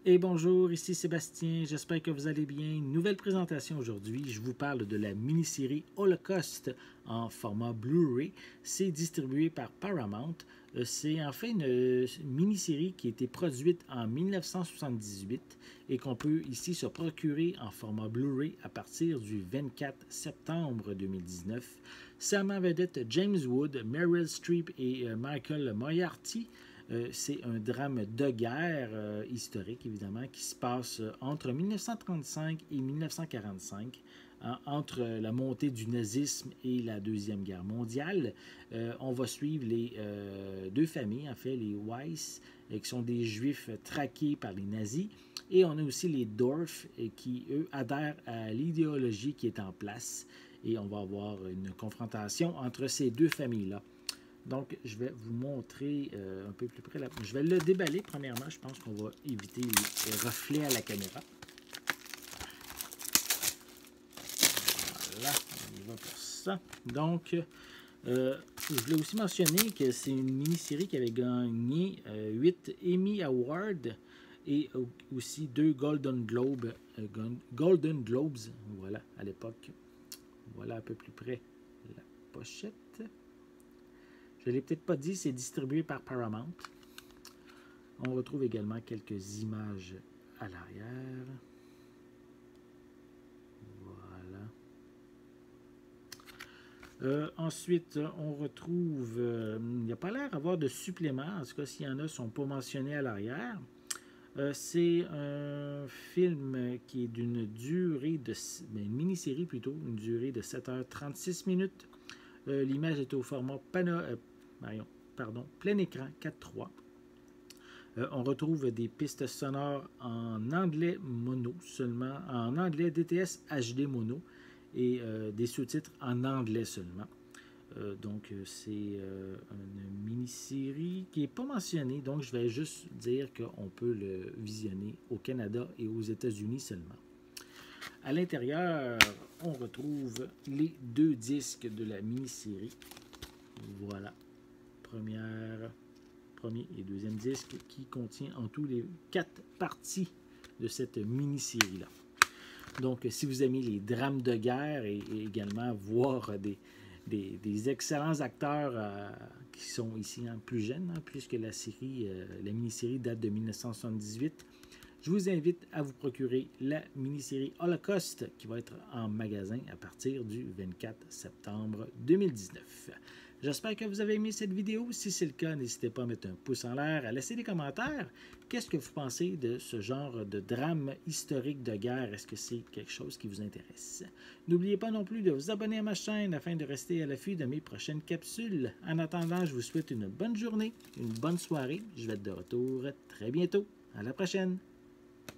Et bonjour, ici Sébastien, j'espère que vous allez bien. Nouvelle présentation aujourd'hui, je vous parle de la mini-série Holocaust en format Blu-ray. C'est distribué par Paramount. C'est en fait une mini-série qui a été produite en 1978 et qu'on peut ici se procurer en format Blu-ray à partir du 24 septembre 2019. Ça en vedette James Wood, Meryl Streep et Michael Moriarty. C'est un drame de guerre historique, évidemment, qui se passe entre 1935 et 1945, entre la montée du nazisme et la Deuxième Guerre mondiale. On va suivre les deux familles, en fait, les Weiss, qui sont des juifs traqués par les nazis, et on a aussi les Dorf, qui, eux, adhèrent à l'idéologie qui est en place, et on va avoir une confrontation entre ces deux familles-là. Donc, je vais vous montrer un peu plus près. Je vais le déballer premièrement. Je pense qu'on va éviter les reflets à la caméra. Voilà, on y va pour ça. Donc, je voulais aussi mentionner que c'est une mini-série qui avait gagné 8 Emmy Awards et aussi 2 Golden Globes, voilà, à l'époque. Voilà à peu plus près la pochette. Je ne l'ai peut-être pas dit, c'est distribué par Paramount. On retrouve également quelques images à l'arrière. Voilà. Ensuite, on retrouve... il n'y a pas l'air d'avoir de suppléments. En tout cas, s'il y en a, ils ne sont pas mentionnés à l'arrière. C'est un film qui est d'une durée de... une mini-série plutôt, une durée de 7h36 minutes. L'image est au format plein écran 4:3. On retrouve des pistes sonores en anglais mono seulement, en anglais DTS HD mono et des sous-titres en anglais seulement. Donc, c'est une mini-série qui n'est pas mentionnée, donc je vais juste dire qu'on peut le visionner au Canada et aux États-Unis seulement. À l'intérieur, on retrouve les 2 disques de la mini-série. Voilà. Premier et deuxième disque qui contient en tout les 4 parties de cette mini-série-là. Donc, si vous aimez les drames de guerre et également voir des excellents acteurs qui sont ici plus jeunes, puisque la mini-série date de 1978, je vous invite à vous procurer la mini-série Holocaust qui va être en magasin à partir du 24 septembre 2019. J'espère que vous avez aimé cette vidéo. Si c'est le cas, n'hésitez pas à mettre un pouce en l'air, à laisser des commentaires. Qu'est-ce que vous pensez de ce genre de drame historique de guerre? Est-ce que c'est quelque chose qui vous intéresse? N'oubliez pas non plus de vous abonner à ma chaîne afin de rester à l'affût de mes prochaines capsules. En attendant, je vous souhaite une bonne journée, une bonne soirée. Je vais être de retour très bientôt. À la prochaine!